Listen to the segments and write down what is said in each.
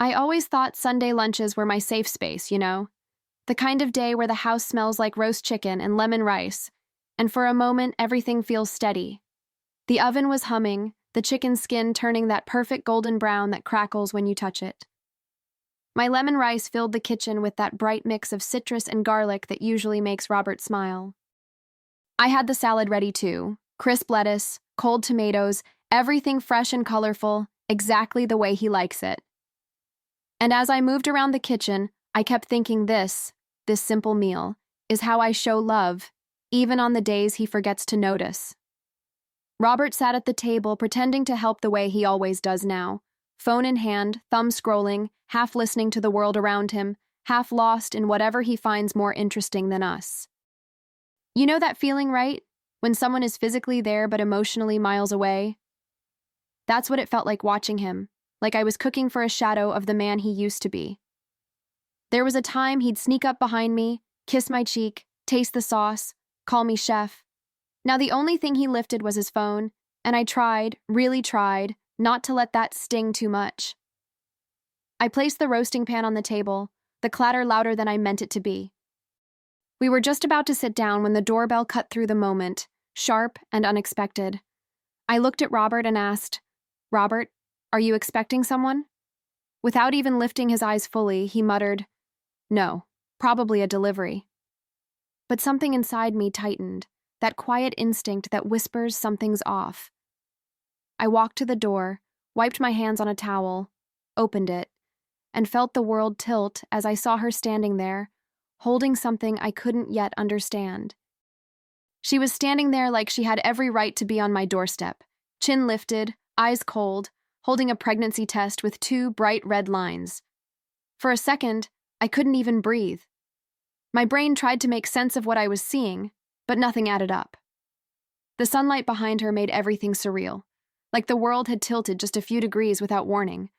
I always thought Sunday lunches were my safe space, you know? The kind of day where the house smells like roast chicken and lemon rice, and for a moment everything feels steady. The oven was humming, the chicken skin turning that perfect golden brown that crackles when you touch it. My lemon rice filled the kitchen with that bright mix of citrus and garlic that usually makes Robert smile. I had the salad ready too, crisp lettuce, cold tomatoes, everything fresh and colorful, exactly the way he likes it. And as I moved around the kitchen, I kept thinking this simple meal, is how I show love, even on the days he forgets to notice. Robert sat at the table pretending to help the way he always does now, phone in hand, thumb scrolling, half listening to the world around him, half lost in whatever he finds more interesting than us. You know that feeling, right? When someone is physically there but emotionally miles away? That's what it felt like watching him, like I was cooking for a shadow of the man he used to be. There was a time he'd sneak up behind me, kiss my cheek, taste the sauce, call me chef. Now the only thing he lifted was his phone, and I tried, really tried, not to let that sting too much. I placed the roasting pan on the table, the clatter louder than I meant it to be. We were just about to sit down when the doorbell cut through the moment, sharp and unexpected. I looked at Robert and asked, "Robert, are you expecting someone?" Without even lifting his eyes fully, he muttered, "No, probably a delivery." But something inside me tightened, that quiet instinct that whispers something's off. I walked to the door, wiped my hands on a towel, opened it, and felt the world tilt as I saw her standing there, holding something I couldn't yet understand. She was standing there like she had every right to be on my doorstep, chin lifted, eyes cold, holding a pregnancy test with 2 bright red lines. For a second, I couldn't even breathe. My brain tried to make sense of what I was seeing, but nothing added up. The sunlight behind her made everything surreal, like the world had tilted just a few degrees without warning.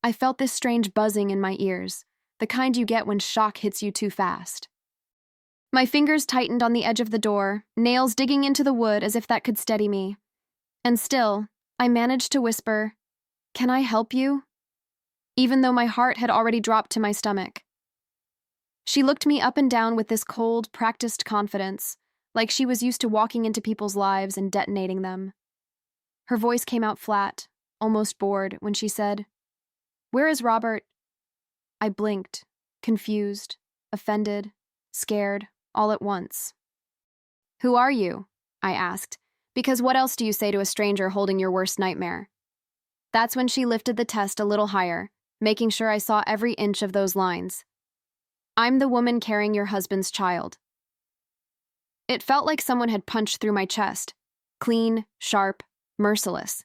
I felt this strange buzzing in my ears, the kind you get when shock hits you too fast. My fingers tightened on the edge of the door, nails digging into the wood as if that could steady me. And still, I managed to whisper, "Can I help you?" Even though my heart had already dropped to my stomach. She looked me up and down with this cold, practiced confidence, like she was used to walking into people's lives and detonating them. Her voice came out flat, almost bored, when she said, "Where is Robert?" I blinked, confused, offended, scared, all at once. "Who are you?" I asked, because what else do you say to a stranger holding your worst nightmare? That's when she lifted the test a little higher, making sure I saw every inch of those lines. "I'm the woman carrying your husband's child." It felt like someone had punched through my chest, clean, sharp, merciless.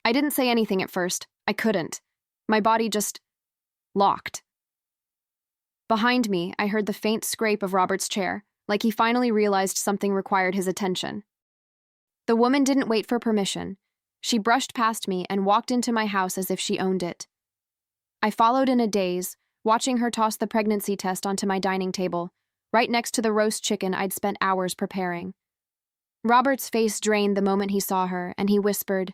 I didn't say anything at first. I couldn't. My body just locked. Behind me, I heard the faint scrape of Robert's chair, like he finally realized something required his attention. The woman didn't wait for permission. She brushed past me and walked into my house as if she owned it. I followed in a daze, watching her toss the pregnancy test onto my dining table, right next to the roast chicken I'd spent hours preparing. Robert's face drained the moment he saw her, and he whispered,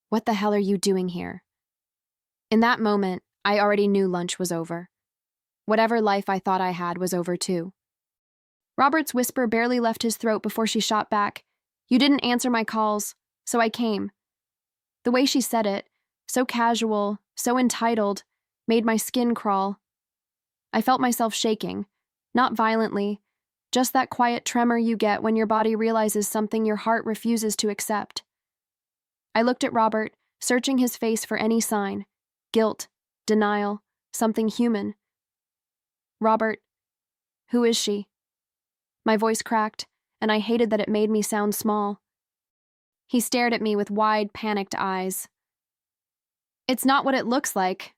"What the hell are you doing here?" In that moment, I already knew lunch was over. Whatever life I thought I had was over too. Robert's whisper barely left his throat before she shot back, "You didn't answer my calls, so I came." The way she said it, so casual, so entitled, made my skin crawl. I felt myself shaking, not violently, just that quiet tremor you get when your body realizes something your heart refuses to accept. I looked at Robert, searching his face for any sign, guilt, denial, something human. "Robert, who is she?" My voice cracked, and I hated that it made me sound small. He stared at me with wide, panicked eyes. "It's not what it looks like."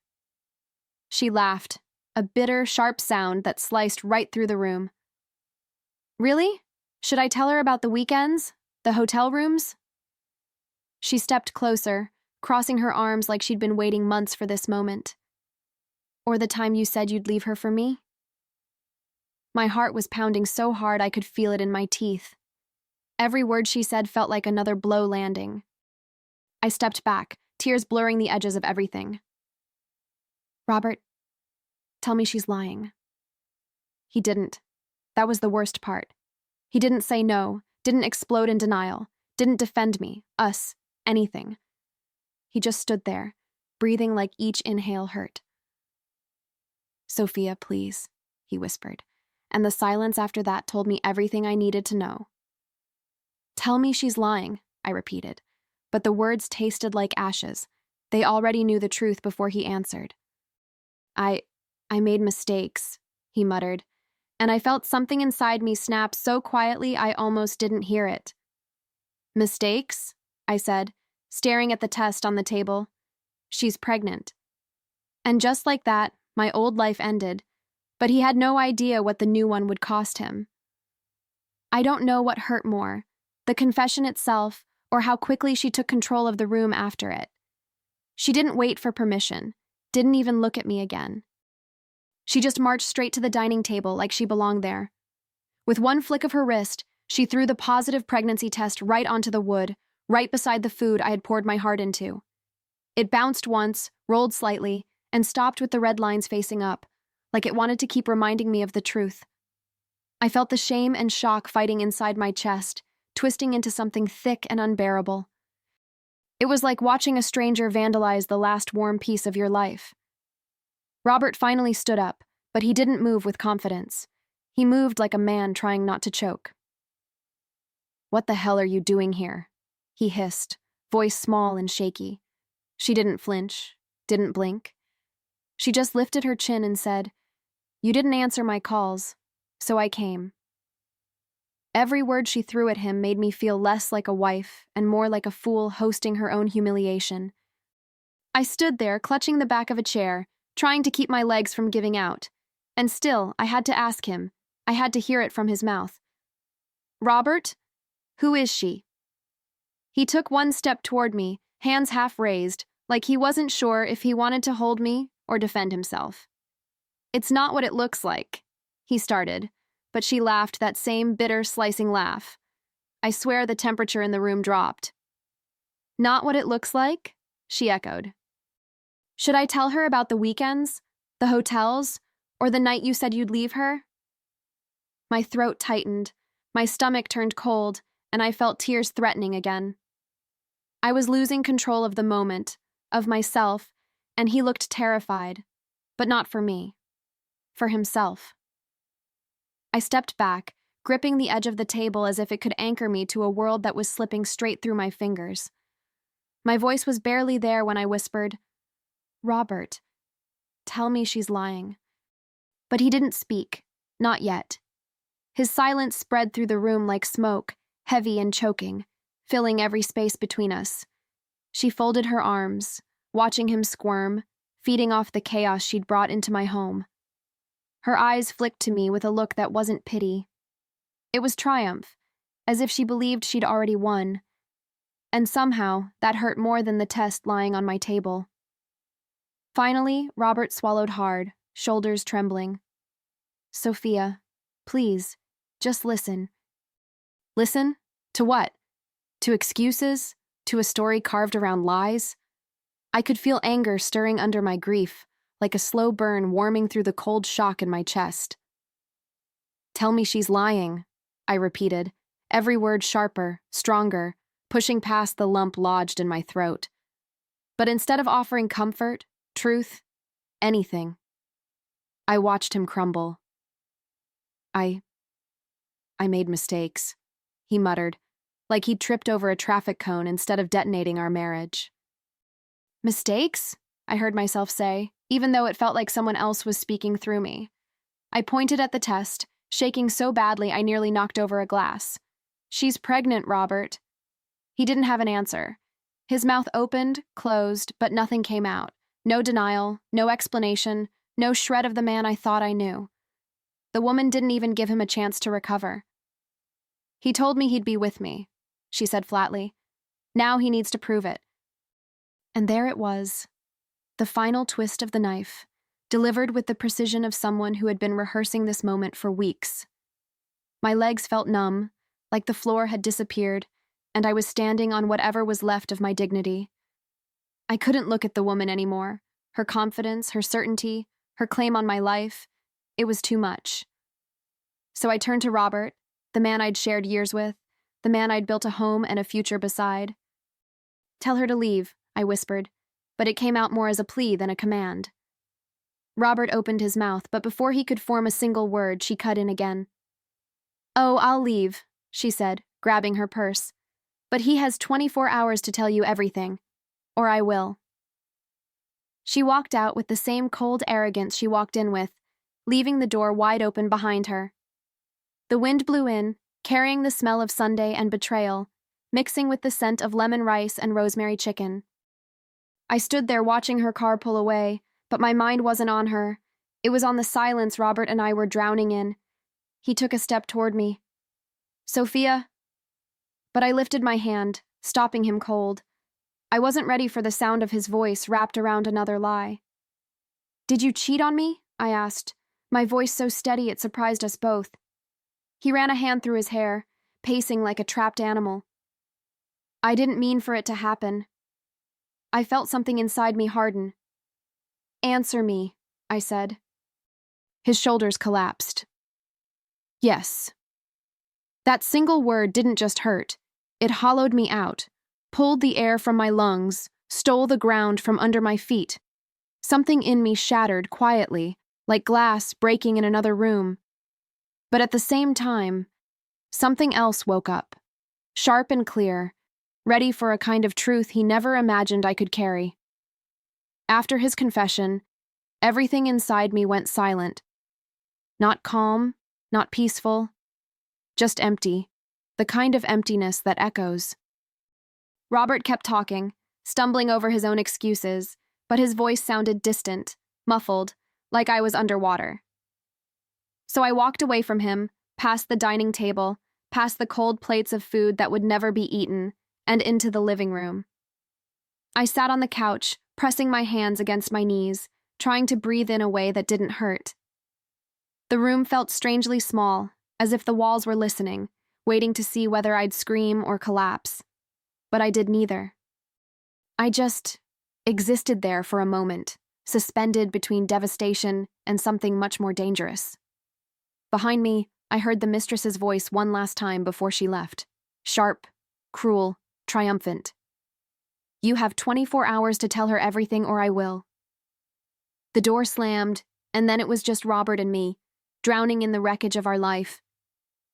She laughed, a bitter, sharp sound that sliced right through the room. "Really? Should I tell her about the weekends? The hotel rooms?" She stepped closer, crossing her arms like she'd been waiting months for this moment. "Or the time you said you'd leave her for me?" My heart was pounding so hard I could feel it in my teeth. Every word she said felt like another blow landing. I stepped back, tears blurring the edges of everything. Robert, tell me she's lying. He didn't. That was the worst part. He didn't say no, didn't explode in denial, didn't defend me, us, anything. He just stood there, breathing like each inhale hurt. Sophia, please, he whispered, and the silence after that told me everything I needed to know. Tell me she's lying, I repeated, but the words tasted like ashes. They already knew the truth before he answered. I made mistakes, he muttered, and I felt something inside me snap so quietly I almost didn't hear it. Mistakes? I said, staring at the test on the table. She's pregnant. And just like that, my old life ended, but he had no idea what the new one would cost him. I don't know what hurt more, the confession itself or how quickly she took control of the room after it. She didn't wait for permission, didn't even look at me again. She just marched straight to the dining table like she belonged there. With one flick of her wrist, she threw the positive pregnancy test right onto the wood, right beside the food I had poured my heart into. It bounced once, rolled slightly, and stopped with the red lines facing up, like it wanted to keep reminding me of the truth. I felt the shame and shock fighting inside my chest, twisting into something thick and unbearable. It was like watching a stranger vandalize the last warm piece of your life. Robert finally stood up, but he didn't move with confidence. He moved like a man trying not to choke. "What the hell are you doing here?" he hissed, voice small and shaky. She didn't flinch, didn't blink. She just lifted her chin and said, "You didn't answer my calls, so I came." Every word she threw at him made me feel less like a wife and more like a fool hosting her own humiliation. I stood there, clutching the back of a chair, trying to keep my legs from giving out. And still, I had to ask him. I had to hear it from his mouth. "Robert? Who is she?" He took one step toward me, hands half raised, like he wasn't sure if he wanted to hold me or defend himself. "It's not what it looks like," he started, but she laughed that same bitter, slicing laugh. I swear the temperature in the room dropped. "Not what it looks like?" she echoed. "Should I tell her about the weekends, the hotels, or the night you said you'd leave her?" My throat tightened, my stomach turned cold, and I felt tears threatening again. I was losing control of the moment, of myself, and he looked terrified, but not for me, for himself. I stepped back, gripping the edge of the table as if it could anchor me to a world that was slipping straight through my fingers. My voice was barely there when I whispered, "Robert, tell me she's lying." But he didn't speak, not yet. His silence spread through the room like smoke, heavy and choking, filling every space between us. She folded her arms, watching him squirm, feeding off the chaos she'd brought into my home. Her eyes flicked to me with a look that wasn't pity. It was triumph, as if she believed she'd already won. And somehow, that hurt more than the test lying on my table. Finally, Robert swallowed hard, shoulders trembling. "Sophia, please, just listen." Listen? To what? To excuses? To a story carved around lies? I could feel anger stirring under my grief, like a slow burn warming through the cold shock in my chest. "Tell me she's lying," I repeated, every word sharper, stronger, pushing past the lump lodged in my throat. But instead of offering comfort, truth, anything, I watched him crumble. I made mistakes," he muttered, like he'd tripped over a traffic cone instead of detonating our marriage. "Mistakes?" I heard myself say, even though it felt like someone else was speaking through me. I pointed at the test, shaking so badly I nearly knocked over a glass. "She's pregnant, Robert." He didn't have an answer. His mouth opened, closed, but nothing came out. No denial, no explanation, no shred of the man I thought I knew. The woman didn't even give him a chance to recover. "He told me he'd be with me," she said flatly. "Now he needs to prove it." And there it was, the final twist of the knife, delivered with the precision of someone who had been rehearsing this moment for weeks. My legs felt numb, like the floor had disappeared, and I was standing on whatever was left of my dignity. I couldn't look at the woman anymore, her confidence, her certainty, her claim on my life. It was too much. So I turned to Robert, the man I'd shared years with, the man I'd built a home and a future beside. "Tell her to leave," I whispered, but it came out more as a plea than a command. Robert opened his mouth, but before he could form a single word, she cut in again. "Oh, I'll leave," she said, grabbing her purse. "But he has 24 hours to tell you everything, or I will." She walked out with the same cold arrogance she walked in with, leaving the door wide open behind her. The wind blew in, carrying the smell of Sunday and betrayal, mixing with the scent of lemon rice and rosemary chicken. I stood there watching her car pull away, but my mind wasn't on her. It was on the silence Robert and I were drowning in. He took a step toward me. "Sophia?" But I lifted my hand, stopping him cold. I wasn't ready for the sound of his voice wrapped around another lie. "Did you cheat on me?" I asked, my voice so steady it surprised us both. He ran a hand through his hair, pacing like a trapped animal. "I didn't mean for it to happen." I felt something inside me harden. "Answer me," I said. His shoulders collapsed. "Yes." That single word didn't just hurt. It hollowed me out, pulled the air from my lungs, stole the ground from under my feet. Something in me shattered quietly, like glass breaking in another room. But at the same time, something else woke up, sharp and clear, ready for a kind of truth he never imagined I could carry. After his confession, everything inside me went silent. Not calm, not peaceful, just empty, the kind of emptiness that echoes. Robert kept talking, stumbling over his own excuses, but his voice sounded distant, muffled, like I was underwater. So I walked away from him, past the dining table, past the cold plates of food that would never be eaten, and into the living room. I sat on the couch, pressing my hands against my knees, trying to breathe in a way that didn't hurt. The room felt strangely small, as if the walls were listening, waiting to see whether I'd scream or collapse. But I did neither. I just existed there for a moment, suspended between devastation and something much more dangerous. Behind me, I heard the mistress's voice one last time before she left. Sharp, cruel, triumphant. "You have 24 hours to tell her everything or I will." The door slammed, and then it was just Robert and me, drowning in the wreckage of our life.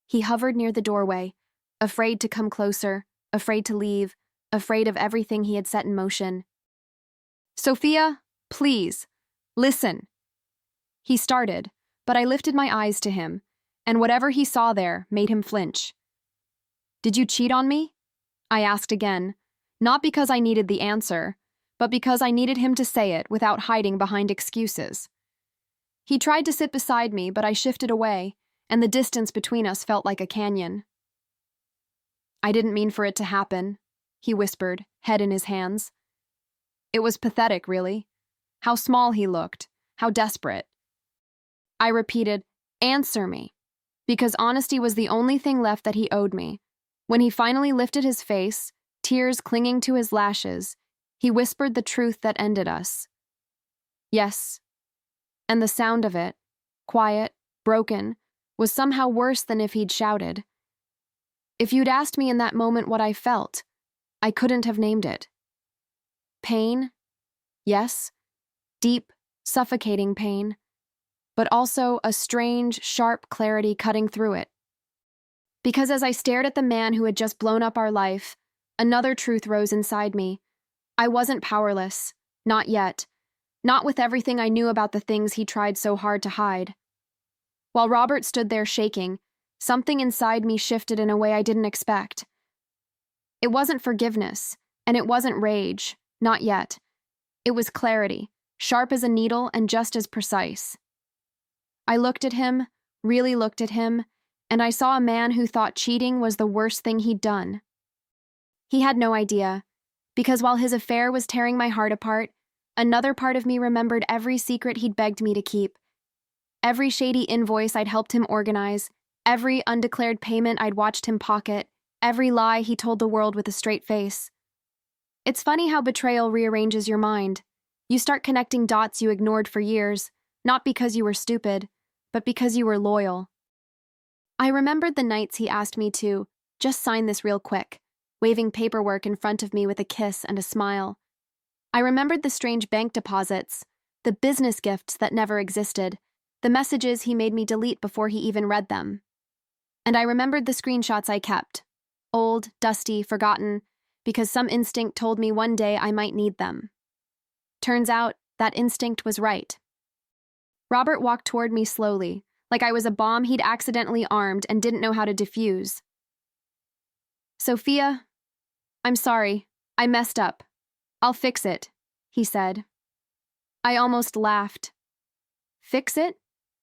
He hovered near the doorway, afraid to come closer, afraid to leave, afraid of everything he had set in motion. "Sophia, please, listen." He started, but I lifted my eyes to him, and whatever he saw there made him flinch. "Did you cheat on me?" I asked again, not because I needed the answer, but because I needed him to say it without hiding behind excuses. He tried to sit beside me, but I shifted away, and the distance between us felt like a canyon. "I didn't mean for it to happen," he whispered, head in his hands. It was pathetic, really. How small he looked, how desperate. I repeated, "Answer me," because honesty was the only thing left that he owed me. When he finally lifted his face, tears clinging to his lashes, he whispered the truth that ended us. Yes. And the sound of it, quiet, broken, was somehow worse than if he'd shouted. If you'd asked me in that moment what I felt, I couldn't have named it. Pain? Yes. Deep, suffocating pain. But also a strange, sharp clarity cutting through it. Because as I stared at the man who had just blown up our life, another truth rose inside me. I wasn't powerless. Not yet. Not with everything I knew about the things he tried so hard to hide. While Robert stood there shaking, something inside me shifted in a way I didn't expect. It wasn't forgiveness, and it wasn't rage. Not yet. It was clarity, sharp as a needle and just as precise. I looked at him, really looked at him, and I saw a man who thought cheating was the worst thing he'd done. He had no idea, because while his affair was tearing my heart apart, another part of me remembered every secret he'd begged me to keep, every shady invoice I'd helped him organize, every undeclared payment I'd watched him pocket, every lie he told the world with a straight face. It's funny how betrayal rearranges your mind. You start connecting dots you ignored for years, not because you were stupid, but because you were loyal. I remembered the nights he asked me to just sign this real quick, waving paperwork in front of me with a kiss and a smile. I remembered the strange bank deposits, the business gifts that never existed, the messages he made me delete before he even read them. And I remembered the screenshots I kept, old, dusty, forgotten, because some instinct told me one day I might need them. Turns out, that instinct was right. Robert walked toward me slowly, like I was a bomb he'd accidentally armed and didn't know how to defuse. "Sophia, I'm sorry. I messed up. I'll fix it," he said. I almost laughed. Fix it?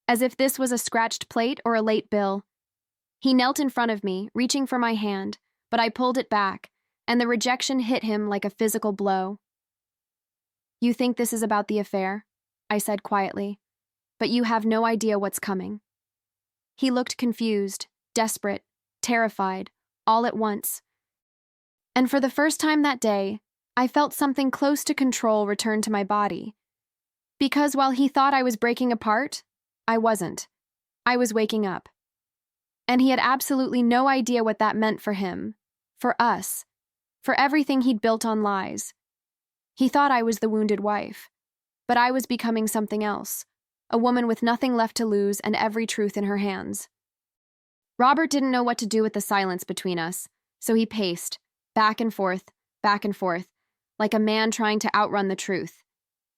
As if this was a scratched plate or a late bill. He knelt in front of me, reaching for my hand, but I pulled it back, and the rejection hit him like a physical blow. "You think this is about the affair?" I said quietly. "But you have no idea what's coming." He looked confused, desperate, terrified, all at once. And for the first time that day, I felt something close to control return to my body. Because while he thought I was breaking apart, I wasn't. I was waking up. And he had absolutely no idea what that meant for him, for us, for everything he'd built on lies. He thought I was the wounded wife, but I was becoming something else, a woman with nothing left to lose and every truth in her hands. Robert didn't know what to do with the silence between us, so he paced, back and forth, like a man trying to outrun the truth.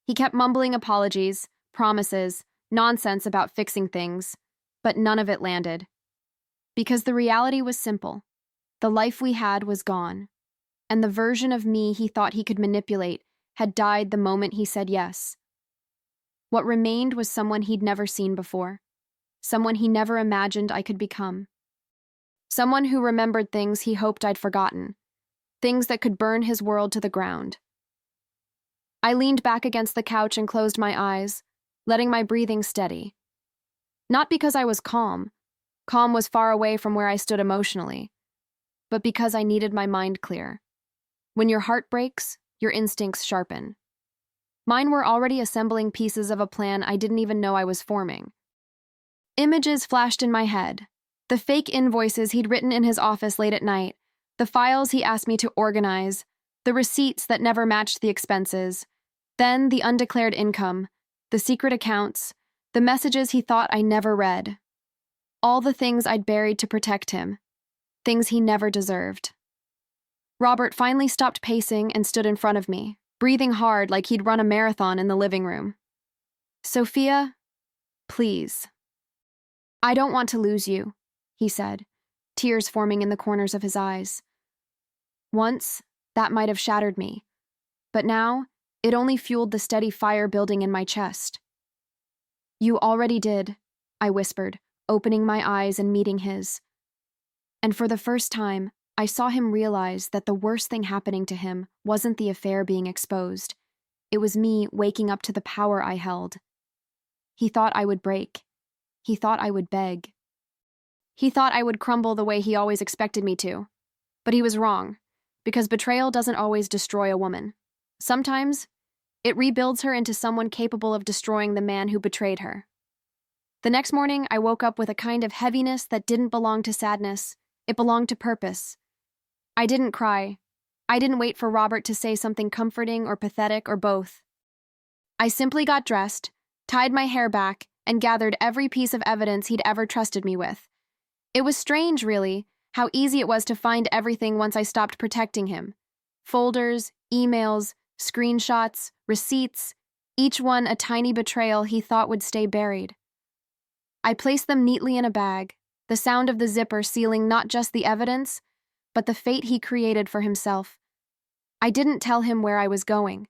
He kept mumbling apologies, promises, nonsense about fixing things, but none of it landed. Because the reality was simple. The life we had was gone, and the version of me he thought he could manipulate had died the moment he said yes. What remained was someone he'd never seen before, someone he never imagined I could become. Someone who remembered things he hoped I'd forgotten, things that could burn his world to the ground. I leaned back against the couch and closed my eyes, letting my breathing steady. Not because I was calm was far away from where I stood emotionally, but because I needed my mind clear. When your heart breaks, your instincts sharpen. Mine were already assembling pieces of a plan I didn't even know I was forming. Images flashed in my head. The fake invoices he'd written in his office late at night, the files he asked me to organize, the receipts that never matched the expenses, then the undeclared income, the secret accounts, the messages he thought I never read. All the things I'd buried to protect him, things he never deserved. Robert finally stopped pacing and stood in front of me, breathing hard like he'd run a marathon in the living room. "Sophia, please." "I don't want to lose you," he said, tears forming in the corners of his eyes. Once, that might have shattered me, but now, it only fueled the steady fire building in my chest. "You already did," I whispered, opening my eyes and meeting his. And for the first time, I saw him realize that the worst thing happening to him wasn't the affair being exposed. It was me waking up to the power I held. He thought I would break. He thought I would beg. He thought I would crumble the way he always expected me to. But he was wrong, because betrayal doesn't always destroy a woman. Sometimes, it rebuilds her into someone capable of destroying the man who betrayed her. The next morning, I woke up with a kind of heaviness that didn't belong to sadness. It belonged to purpose. I didn't cry. I didn't wait for Robert to say something comforting or pathetic or both. I simply got dressed, tied my hair back, and gathered every piece of evidence he'd ever trusted me with. It was strange, really, how easy it was to find everything once I stopped protecting him. Folders, emails, screenshots, receipts, each one a tiny betrayal he thought would stay buried. I placed them neatly in a bag, the sound of the zipper sealing not just the evidence, but the fate he created for himself. I didn't tell him where I was going.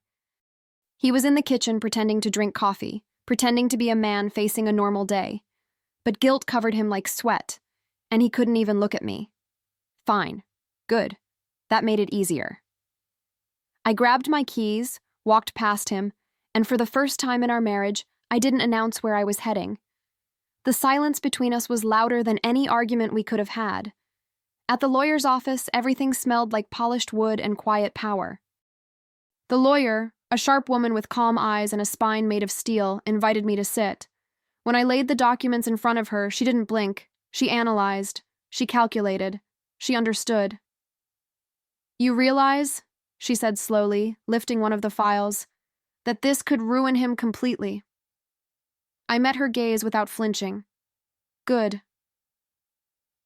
He was in the kitchen pretending to drink coffee, pretending to be a man facing a normal day. But guilt covered him like sweat, and he couldn't even look at me. Fine. Good. That made it easier. I grabbed my keys, walked past him, and for the first time in our marriage, I didn't announce where I was heading. The silence between us was louder than any argument we could have had. At the lawyer's office, everything smelled like polished wood and quiet power. The lawyer, A sharp woman with calm eyes and a spine made of steel invited me to sit. When I laid the documents in front of her, she didn't blink. She analyzed. She calculated. She understood. "You realize," she said slowly, lifting one of the files, "that this could ruin him completely." I met her gaze without flinching. Good.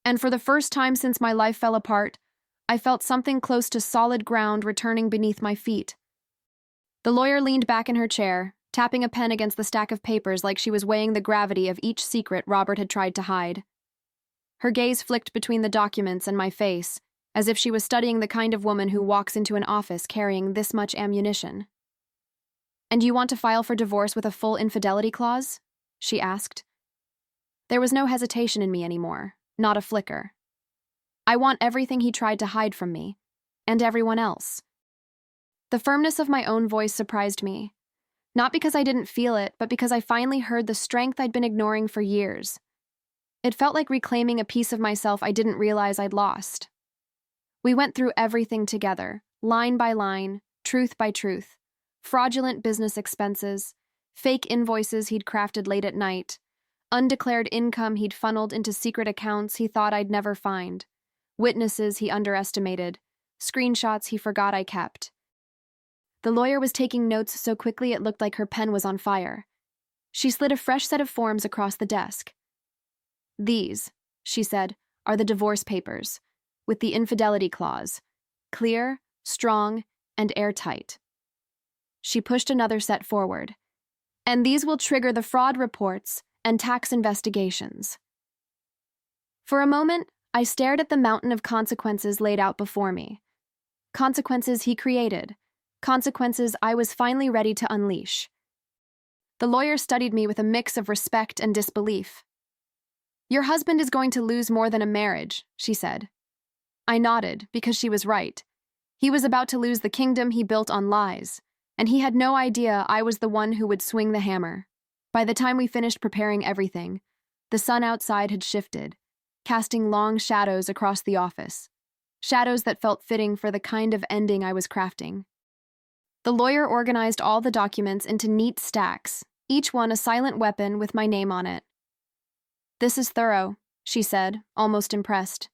And for the first time since my life fell apart, I felt something close to solid ground returning beneath my feet. The lawyer leaned back in her chair, tapping a pen against the stack of papers like she was weighing the gravity of each secret Robert had tried to hide. Her gaze flicked between the documents and my face, as if she was studying the kind of woman who walks into an office carrying this much ammunition. "And you want to file for divorce with a full infidelity clause?" she asked. There was no hesitation in me anymore, not a flicker. I want everything he tried to hide from me, and everyone else. The firmness of my own voice surprised me, not because I didn't feel it, but because I finally heard the strength I'd been ignoring for years. It felt like reclaiming a piece of myself I didn't realize I'd lost. We went through everything together, line by line, truth by truth, fraudulent business expenses, fake invoices he'd crafted late at night, undeclared income he'd funneled into secret accounts he thought I'd never find, witnesses he underestimated, screenshots he forgot I kept. The lawyer was taking notes so quickly it looked like her pen was on fire. She slid a fresh set of forms across the desk. "These," she said, "are the divorce papers, with the infidelity clause. Clear, strong, and airtight." She pushed another set forward. "And these will trigger the fraud reports and tax investigations." For a moment, I stared at the mountain of consequences laid out before me. Consequences he created. Consequences I was finally ready to unleash. The lawyer studied me with a mix of respect and disbelief. "Your husband is going to lose more than a marriage," she said. I nodded, because she was right. He was about to lose the kingdom he built on lies, and he had no idea I was the one who would swing the hammer. By the time we finished preparing everything, the sun outside had shifted, casting long shadows across the office, shadows that felt fitting for the kind of ending I was crafting. The lawyer organized all the documents into neat stacks, each one a silent weapon with my name on it. "This is thorough," she said, almost impressed.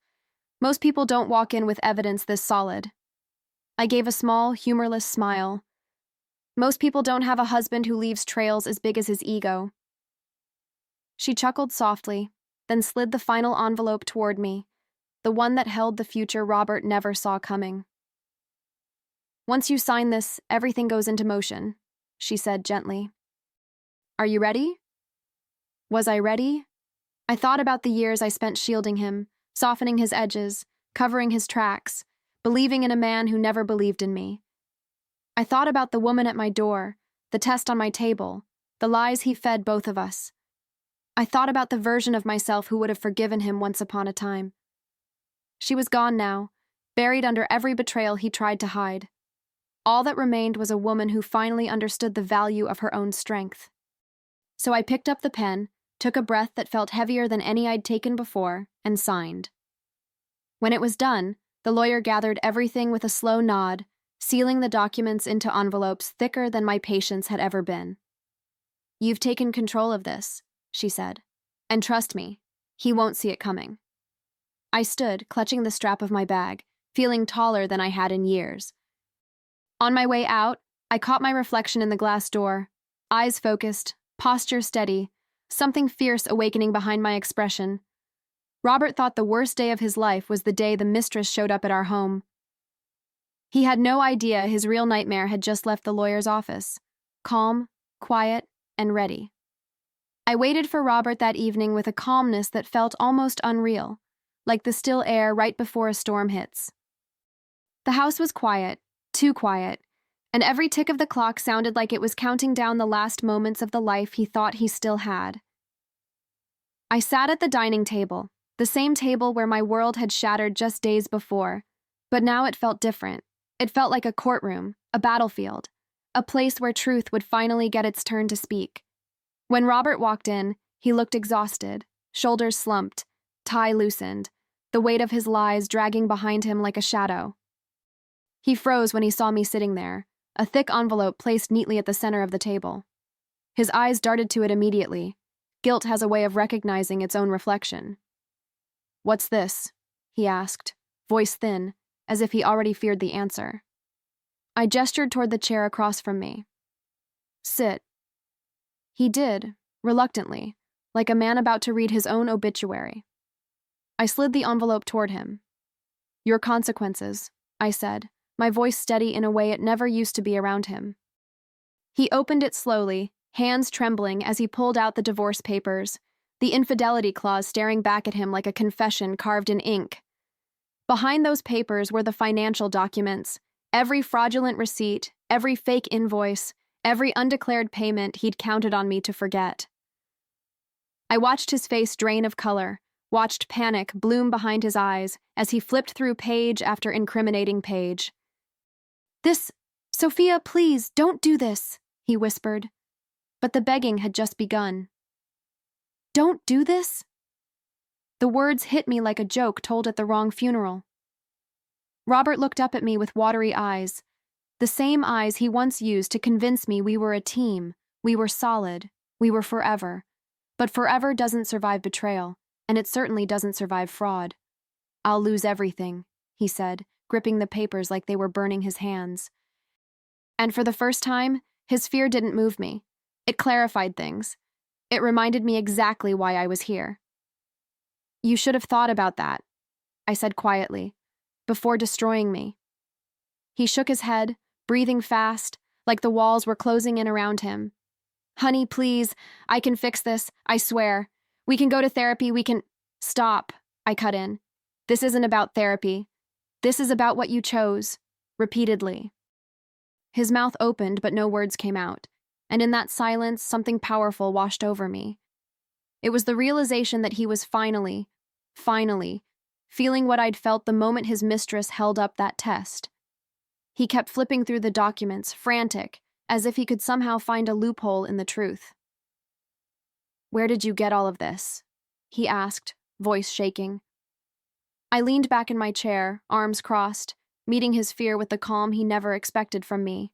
"Most people don't walk in with evidence this solid." I gave a small, humorless smile. "Most people don't have a husband who leaves trails as big as his ego." She chuckled softly, then slid the final envelope toward me, the one that held the future Robert never saw coming. "Once you sign this, everything goes into motion," she said gently. "Are you ready?" Was I ready? I thought about the years I spent shielding him, softening his edges, covering his tracks, believing in a man who never believed in me. I thought about the woman at my door, the test on my table, the lies he fed both of us. I thought about the version of myself who would have forgiven him once upon a time. She was gone now, buried under every betrayal he tried to hide. All that remained was a woman who finally understood the value of her own strength. So I picked up the pen, took a breath that felt heavier than any I'd taken before, and signed. When it was done, the lawyer gathered everything with a slow nod, sealing the documents into envelopes thicker than my patience had ever been. "You've taken control of this," she said. "And trust me, he won't see it coming." I stood, clutching the strap of my bag, feeling taller than I had in years. On my way out, I caught my reflection in the glass door, eyes focused, posture steady, something fierce awakening behind my expression. Robert thought the worst day of his life was the day the mistress showed up at our home. He had no idea his real nightmare had just left the lawyer's office, calm, quiet, and ready. I waited for Robert that evening with a calmness that felt almost unreal, like the still air right before a storm hits. The house was quiet, too quiet, and every tick of the clock sounded like it was counting down the last moments of the life he thought he still had. I sat at the dining table, the same table where my world had shattered just days before, but now it felt different. It felt like a courtroom, a battlefield, a place where truth would finally get its turn to speak. When Robert walked in, he looked exhausted, shoulders slumped, tie loosened, the weight of his lies dragging behind him like a shadow. He froze when he saw me sitting there, a thick envelope placed neatly at the center of the table. His eyes darted to it immediately. Guilt has a way of recognizing its own reflection. "What's this?" he asked, voice thin, as if he already feared the answer. I gestured toward the chair across from me. "Sit." He did, reluctantly, like a man about to read his own obituary. I slid the envelope toward him. "Your consequences," I said, my voice steady in a way it never used to be around him. He opened it slowly, hands trembling as he pulled out the divorce papers, the infidelity clause staring back at him like a confession carved in ink. Behind those papers were the financial documents, every fraudulent receipt, every fake invoice, every undeclared payment he'd counted on me to forget. I watched his face drain of color, watched panic bloom behind his eyes as he flipped through page after incriminating page. Sophia, please, don't do this," he whispered. But the begging had just begun. "Don't do this?" The words hit me like a joke told at the wrong funeral. Robert looked up at me with watery eyes, the same eyes he once used to convince me we were a team, we were solid, we were forever. But forever doesn't survive betrayal, and it certainly doesn't survive fraud. "I'll lose everything," he said, gripping the papers like they were burning his hands. And for the first time, his fear didn't move me. It clarified things. It reminded me exactly why I was here. "You should have thought about that," I said quietly, "before destroying me." He shook his head, breathing fast, like the walls were closing in around him. "Honey, please, I can fix this, I swear. We can go to therapy, we can—" "Stop," I cut in. "This isn't about therapy. This is about what you chose," repeatedly. His mouth opened, but no words came out, and in that silence, something powerful washed over me. It was the realization that he was finally, feeling what I'd felt the moment his mistress held up that test. He kept flipping through the documents, frantic, as if he could somehow find a loophole in the truth. "Where did you get all of this?" he asked, voice shaking. I leaned back in my chair, arms crossed, meeting his fear with the calm he never expected from me.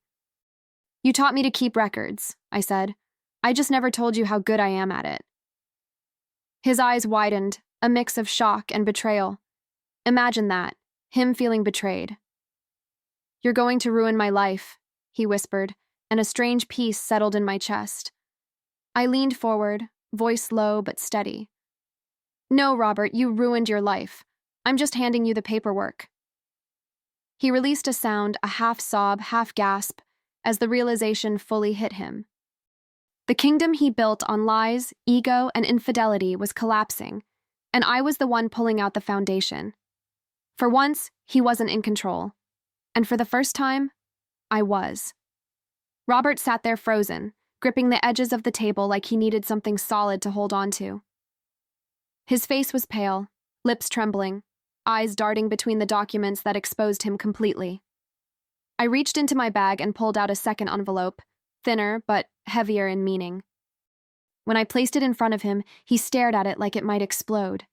"You taught me to keep records," I said. "I just never told you how good I am at it." His eyes widened, a mix of shock and betrayal. Imagine that, him feeling betrayed. "You're going to ruin my life," he whispered, and a strange peace settled in my chest. I leaned forward, voice low but steady. "No, Robert, you ruined your life. I'm just handing you the paperwork." He released a sound, a half sob, half gasp, as the realization fully hit him. The kingdom he built on lies, ego, and infidelity was collapsing, and I was the one pulling out the foundation. For once, he wasn't in control. And for the first time, I was. Robert sat there frozen, gripping the edges of the table like he needed something solid to hold on to. His face was pale, lips trembling, eyes darting between the documents that exposed him completely. I reached into my bag and pulled out a second envelope, thinner but heavier in meaning. When I placed it in front of him, he stared at it like it might explode.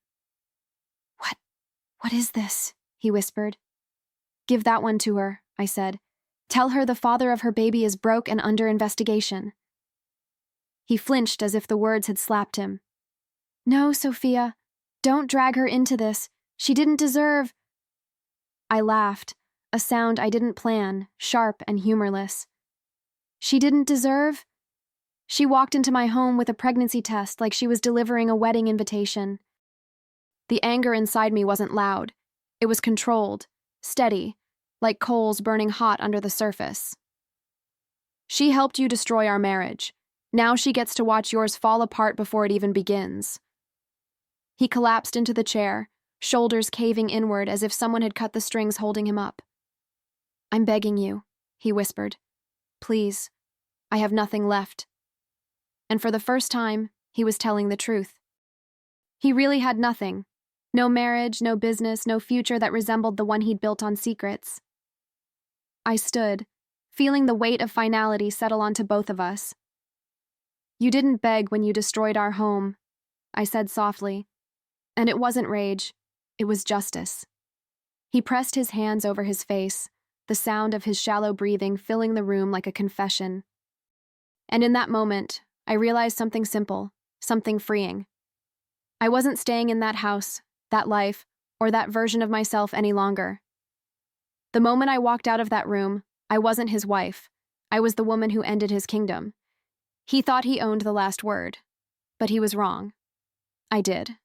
What is this?" he whispered. "Give that one to her," I said. "Tell her the father of her baby is broke and under investigation." He flinched as if the words had slapped him. "No, Sophia, don't drag her into this. She didn't deserve—" I laughed, a sound I didn't plan, sharp and humorless. "She didn't deserve?" She walked into my home with a pregnancy test like she was delivering a wedding invitation. The anger inside me wasn't loud. It was controlled, steady, like coals burning hot under the surface. "She helped you destroy our marriage. Now she gets to watch yours fall apart before it even begins." He collapsed into the chair, shoulders caving inward as if someone had cut the strings holding him up. "I'm begging you," he whispered. "Please, I have nothing left." And for the first time, he was telling the truth. He really had nothing. No marriage, no business, no future that resembled the one he'd built on secrets. I stood, feeling the weight of finality settle onto both of us. "You didn't beg when you destroyed our home," I said softly. And it wasn't rage, it was justice. He pressed his hands over his face, the sound of his shallow breathing filling the room like a confession. And in that moment, I realized something simple, something freeing. I wasn't staying in that house, that life, or that version of myself any longer. The moment I walked out of that room, I wasn't his wife. I was the woman who ended his kingdom. He thought he owned the last word, but he was wrong. I did.